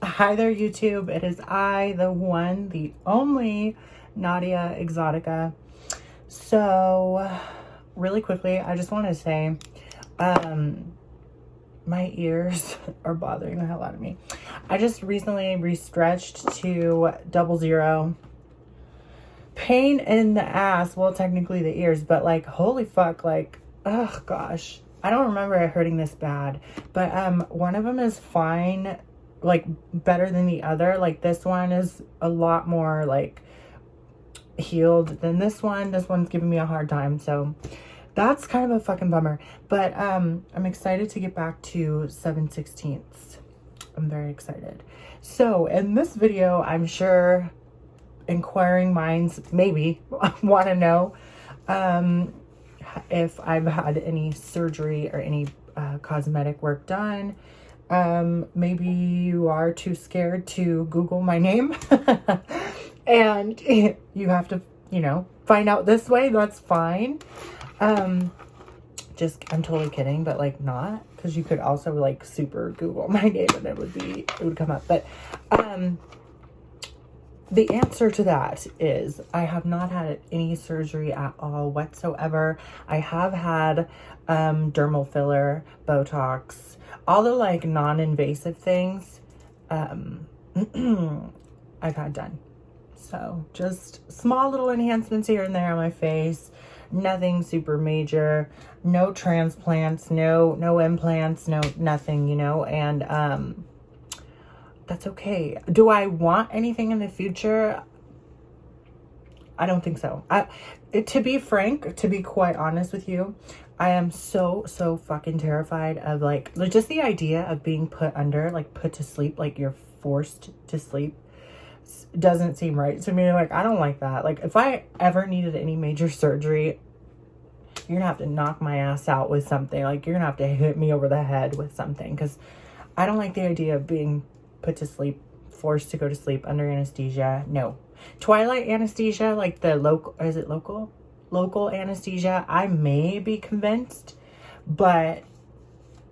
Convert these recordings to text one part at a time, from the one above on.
Hi there, YouTube. It is I, the one, the only Naudia Exotica. So, really quickly, I just want to say, my ears are bothering the hell out of me. I just recently restretched to 00. Pain in the ass. Well, technically the ears, but like, holy fuck, like, oh gosh. I don't remember it hurting this bad, but one of them is fine, like better than the other. Like this one is a lot more like healed than this one. This one's giving me a hard time, so that's kind of a fucking bummer. But I'm excited to get back to 7/16. I'm very excited. So in this video, I'm sure inquiring minds maybe want to know if I've had any surgery or any cosmetic work done. Maybe you are too scared to Google my name and you have to, find out this way. That's fine. I'm totally kidding, but like not, because you could also like super Google my name and it would come up. But the answer to that is I have not had any surgery at all whatsoever. I have had dermal filler, Botox, all the like non-invasive things I've had done. So just small little enhancements here and there on my face. Nothing super major. No transplants, no implants, no nothing, and that's okay. Do I want anything in the future? I don't think so. To be frank, to be quite honest with you, I am so fucking terrified of like just the idea of being put under, like put to sleep, like you're forced to sleep. Doesn't seem right to me. Like, I don't like that. Like, if I ever needed any major surgery, you're gonna have to knock my ass out with something. Like, you're gonna have to hit me over the head with something, because I don't like the idea of being put to sleep, forced to go to sleep under anesthesia. No. Twilight anesthesia, like the local anesthesia, I may be convinced, but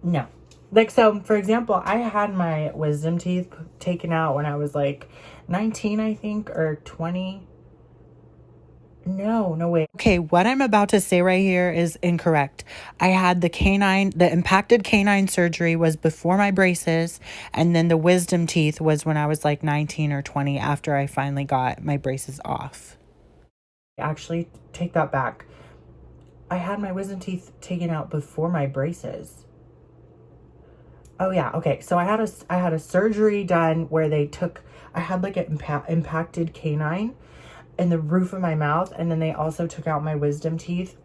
no. Like, so for example, I had my wisdom teeth taken out when I was like 19, I think, or 20. No way. Okay, what I'm about to say right here is incorrect. I had the impacted canine surgery was before my braces, and then the wisdom teeth was when I was like 19 or 20 after I finally got my braces off. Actually, take that back. I had my wisdom teeth taken out before my braces. Oh yeah, okay. So I had a surgery done where I had like an impacted canine in the roof of my mouth, and then they also took out my wisdom teeth.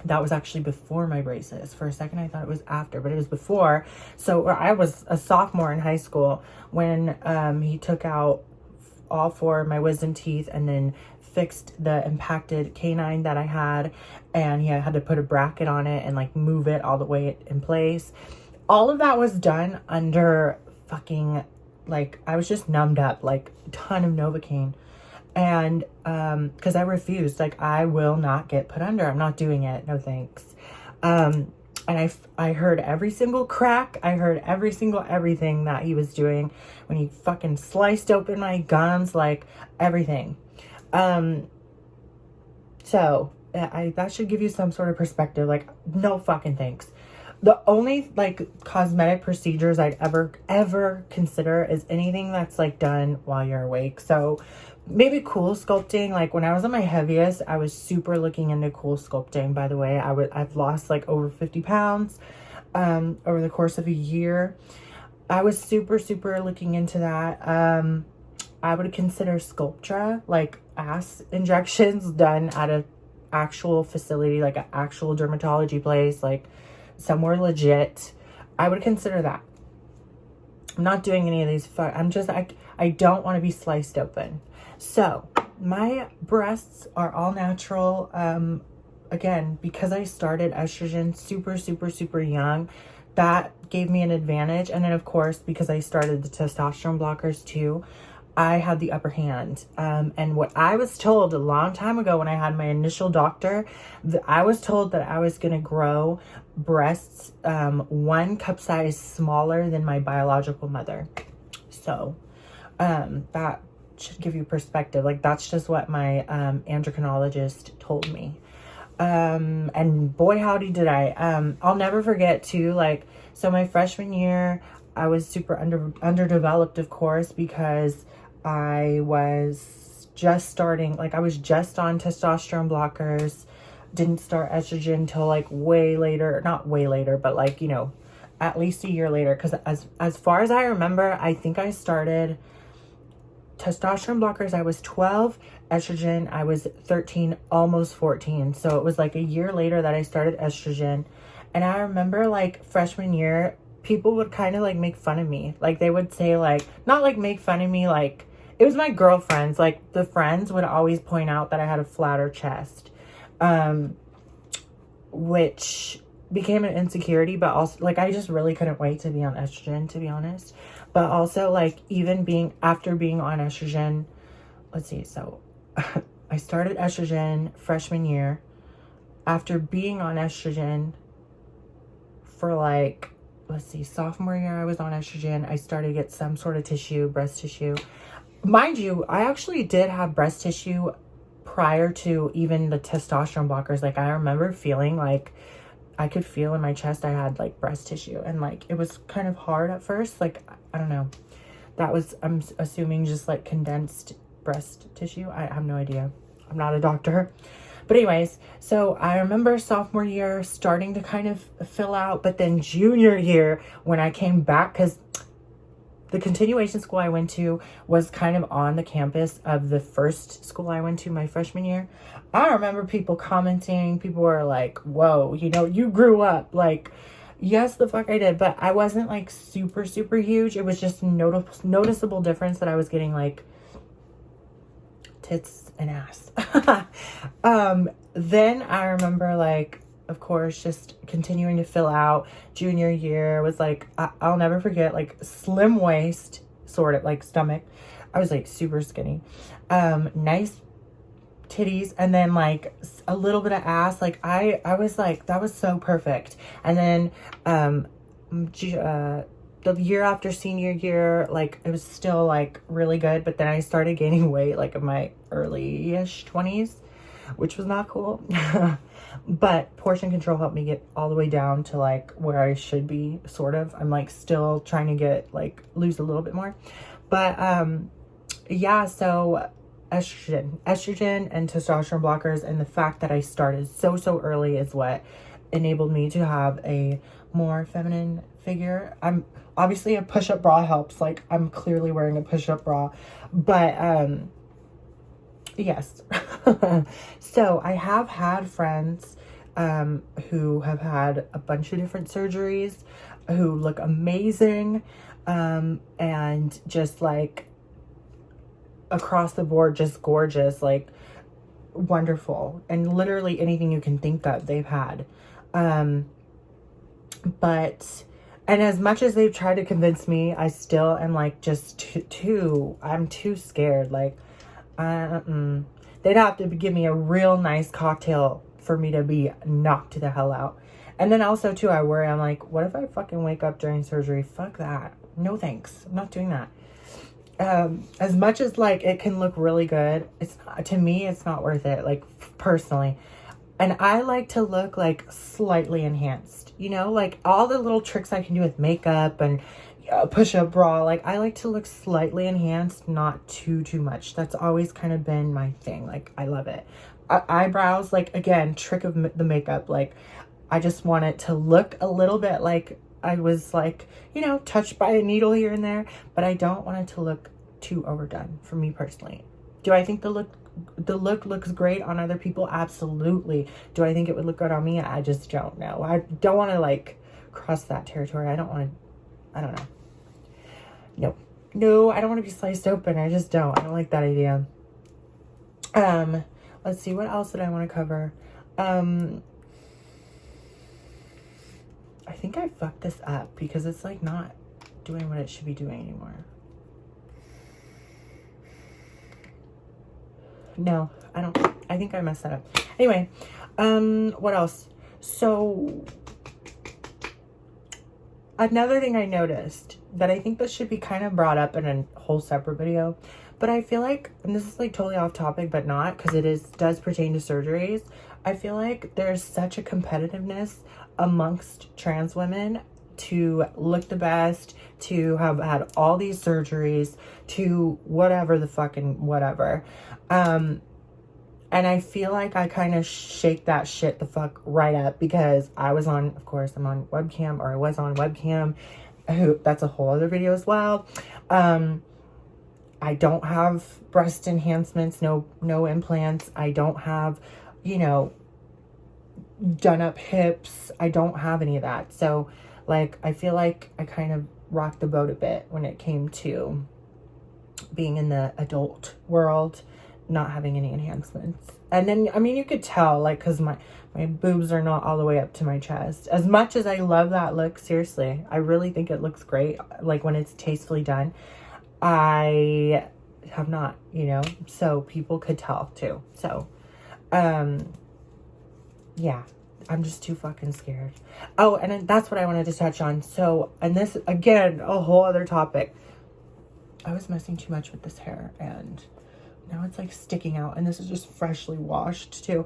That was actually before my braces. For a second I thought it was after, but it was before. So I was a sophomore in high school when he took out all four of my wisdom teeth and then fixed the impacted canine that I had, and he had to put a bracket on it and like move it all the way in place. All of that was done under fucking, like, I was just numbed up, like a ton of Novocaine. And because I refused, like, I will not get put under. I'm not doing it. No thanks. And I heard every single crack. I heard every single everything that he was doing when he fucking sliced open my gums, like everything. So that should give you some sort of perspective. Like, no fucking thanks. The only like cosmetic procedures I'd ever consider is anything that's like done while you're awake. So maybe cool sculpting. Like when I was at my heaviest, I was super looking into cool sculpting. By the way, I've lost like over 50 pounds over the course of a year. I was super looking into that. I would consider Sculptra, like ass injections done at a actual facility, like an actual dermatology place, like somewhere legit. I would consider that. I'm not doing any of these. I don't want to be sliced open. So my breasts are all natural. Again, because I started estrogen super young, that gave me an advantage. And then of course, because I started the testosterone blockers too, I had the upper hand. And what I was told a long time ago when I had my initial doctor, I was told that I was going to grow breasts 1 cup size smaller than my biological mother. So, that should give you perspective. Like, that's just what my endocrinologist told me. And boy, howdy did I. I'll never forget too, like, so my freshman year, I was super underdeveloped, of course, because I was just starting, like, I was just on testosterone blockers, didn't start estrogen till like way later, not way later, but like, you know, at least a year later. Because as far as I remember, I think I started testosterone blockers, I was 12, estrogen, I was 13, almost 14. So it was like a year later that I started estrogen. And I remember like freshman year, people would kind of like make fun of me. Like they would say like, not like make fun of me, like it was my girlfriends. Like the friends would always point out that I had a flatter chest, which became an insecurity, but also like I just really couldn't wait to be on estrogen, to be honest. But also like even after being on estrogen, let's see, so I started estrogen freshman year. After being on estrogen for like, let's see, sophomore year I was on estrogen. I started to get some sort of tissue, breast tissue. Mind you, I actually did have breast tissue prior to even the testosterone blockers. Like I remember feeling like I could feel in my chest I had like breast tissue, and like it was kind of hard at first. Like I don't know, that was, I'm assuming, just like condensed breast tissue. I have no idea, I'm not a doctor. But anyways, so I remember sophomore year starting to kind of fill out, but then junior year when I came back, because the continuation school I went to was kind of on the campus of the first school I went to my freshman year. I remember people commenting, people were like, whoa, you know, you grew up. Like, yes, the fuck I did, but I wasn't like super, super huge. It was just noticeable difference that I was getting like tits and ass. Then I remember like, of course, just continuing to fill out. Junior year was like, I'll never forget, like slim waist, sort of like stomach. I was like super skinny, nice titties, and then like a little bit of ass. Like I was like, that was so perfect. And then the year after senior year, like it was still like really good, but then I started gaining weight like in my early-ish 20s, which was not cool. But portion control helped me get all the way down to like where I should be, sort of. I'm like still trying to get like lose a little bit more, but yeah, so estrogen and testosterone blockers, and the fact that I started so early is what enabled me to have a more feminine figure. I'm obviously, a push-up bra helps. Like I'm clearly wearing a push-up bra, but yes. So I have had friends who have had a bunch of different surgeries, who look amazing, and just like across the board, just gorgeous, like wonderful, and literally anything you can think of they've had. But and as much as they've tried to convince me, I still am like just I'm too scared. Like they'd have to give me a real nice cocktail for me to be knocked the hell out. And then also too, I worry, I'm like, what if I fucking wake up during surgery? Fuck that. No thanks, I'm not doing that. As much as like it can look really good, it's not, to me it's not worth it, like personally. And I like to look like slightly enhanced, you know, like all the little tricks I can do with makeup and push-up bra, like I like to look slightly enhanced, not too much. That's always kind of been my thing. Like I love it. Eyebrows, like again, trick of the makeup, like I just want it to look a little bit like I was like, you know, touched by a needle here and there, but I don't want it to look too overdone for me personally. Do I think the look looks great on other people? Absolutely. Do I think it would look good on me? I just don't know. I don't want to like cross that territory. I don't know. No, I don't want to be sliced open. I just don't. I don't like that idea. Let's see, what else did I want to cover? I think I fucked this up because it's like not doing what it should be doing anymore. No, I don't. I think I messed that up. Anyway, what else? So another thing I noticed that I think this should be kind of brought up in a whole separate video. But I feel like, and this is like totally off topic, but not, because does pertain to surgeries. I feel like there's such a competitiveness amongst trans women to look the best, to have had all these surgeries, to whatever the fucking whatever. And I feel like I kind of shake that shit the fuck right up, because I was on, of course, I'm on webcam, or I was on webcam. That's a whole other video as well. I don't have breast enhancements, no implants. I don't have, you know, done up hips. I don't have any of that. So like, I feel like I kind of rocked the boat a bit when it came to being in the adult world, not having any enhancements. And then, I mean, you could tell, like, because my boobs are not all the way up to my chest. As much as I love that look, seriously, I really think it looks great, like when it's tastefully done. I have not, you know, so people could tell too. So, yeah, I'm just too fucking scared. Oh, and then that's what I wanted to touch on. So, and this, again, a whole other topic. I was messing too much with this hair, and now it's like sticking out, and this is just freshly washed too.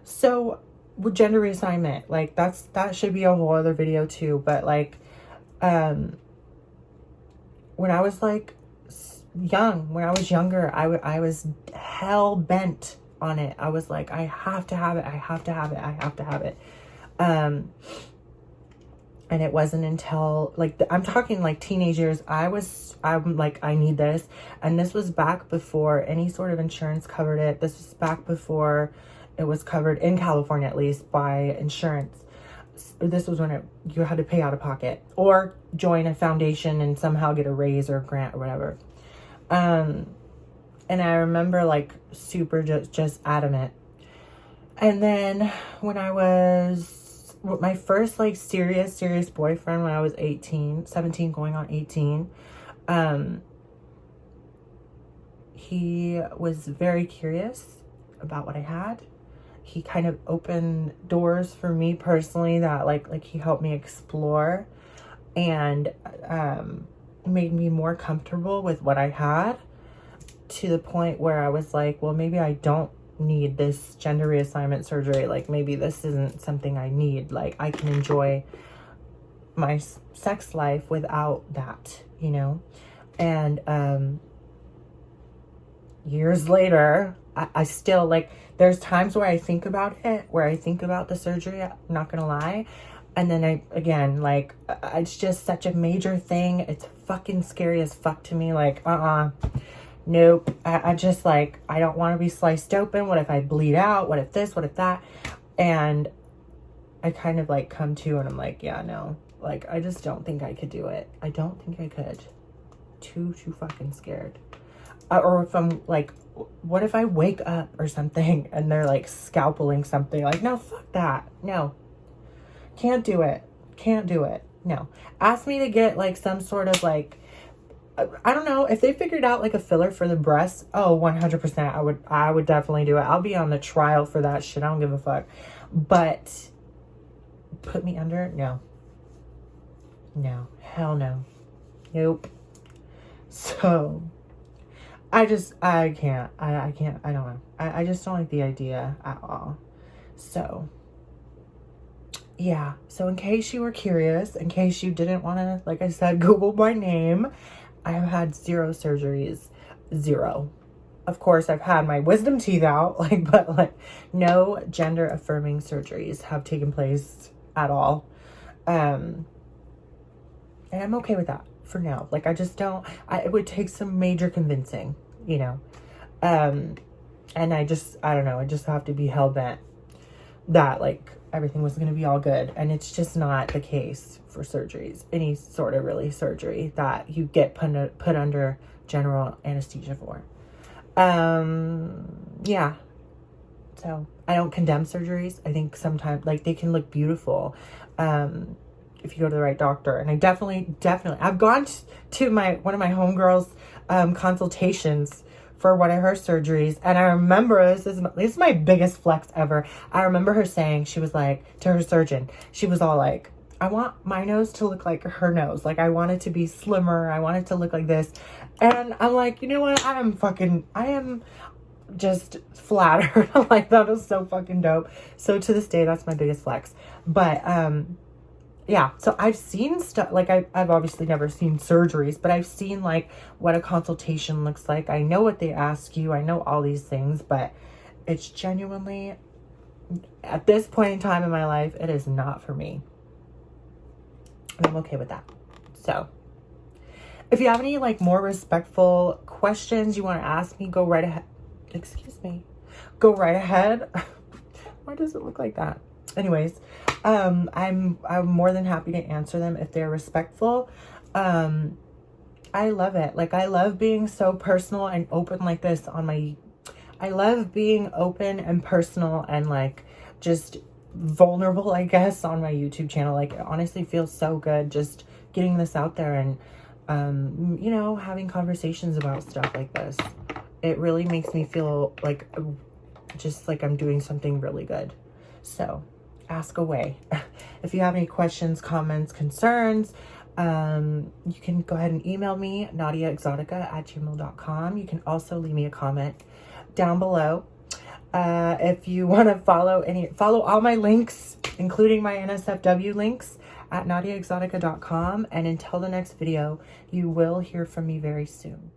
So with gender reassignment, like that should be a whole other video too. But like, when I was like when I was younger, I was hell bent on it. I was like, I have to have it. I have to have it. I have to have it. And it wasn't until like, I'm talking like teenage years, I'm like, I need this. And this was back before any sort of insurance covered it. This was back before it was covered, in California at least, by insurance. This was when you had to pay out of pocket or join a foundation and somehow get a raise or a grant or whatever. And I remember like super just adamant. And then when I was my first like serious boyfriend, when I was 17 going on 18, he was very curious about what I had. He kind of opened doors for me personally that like he helped me explore, and made me more comfortable with what I had, to the point where I was like, well, maybe I don't need this gender reassignment surgery. Like, maybe this isn't something I need. Like, I can enjoy my sex life without that, you know? And years later, I still, like, there's times where I think about it, where I think about the surgery, I'm not gonna lie. And then again, like, it's just such a major thing. It's fucking scary as fuck to me. Like, nope. I just, like, I don't want to be sliced open. What if I bleed out? What if this? What if that? And I kind of, like, come to, and I'm like, yeah, no. Like, I just don't think I could do it. I don't think I could. Too fucking scared. Or if I'm, like, what if I wake up or something and they're, like, scalpeling something? Like, no, fuck that. No. Can't do it. Can't do it. No. Ask me to get, like, some sort of, like, I don't know, if they figured out like a filler for the breasts, oh, 100%, I would definitely do it. I'll be on the trial for that shit. I don't give a fuck. But put me under? No. Hell no. Nope. So I can't. I can't. I don't know. I just don't like the idea at all. So yeah. So in case you were curious, in case you didn't want to, like I said, Google my name, I have had 0 surgeries. 0. Of course, I've had my wisdom teeth out, like, but like no gender affirming surgeries have taken place at all. And I'm okay with that for now. Like, I just don't, it would take some major convincing, you know. And I don't know, I just have to be hell bent that like everything was going to be all good. And it's just not the case for surgeries, any sort of really surgery that you get put under general anesthesia for. Yeah. So I don't condemn surgeries. I think sometimes like they can look beautiful if you go to the right doctor. And I definitely I've gone to one of my homegirls consultations for one of her surgeries, and I remember this is my biggest flex ever. I remember her saying, she was like, to her surgeon, she was all like, I want my nose to look like her nose. Like, I want it to be slimmer. I want it to look like this. And I'm like, you know what? I am just flattered. I'm like, that is so fucking dope. So to this day, that's my biggest flex. But, yeah, so I've seen stuff, like I've obviously never seen surgeries, but I've seen like what a consultation looks like. I know what they ask you. I know all these things, but it's genuinely, at this point in time in my life, it is not for me. And I'm okay with that. So if you have any like more respectful questions you want to ask me, go right ahead. Excuse me. Go right ahead. Why does it look like that? Anyways, I'm more than happy to answer them if they're respectful. I love it. Like, I love being so personal and open like this on my, I love being open and personal and like just vulnerable, I guess, on my YouTube channel. Like, it honestly feels so good just getting this out there and, you know, having conversations about stuff like this. It really makes me feel like, just like I'm doing something really good. So ask away. If you have any questions, comments, concerns, you can go ahead and email me, naudiaexotica@gmail.com. You can also leave me a comment down below. If you want to follow all my links, including my NSFW links, at naudiaexotica.com. And until the next video, you will hear from me very soon.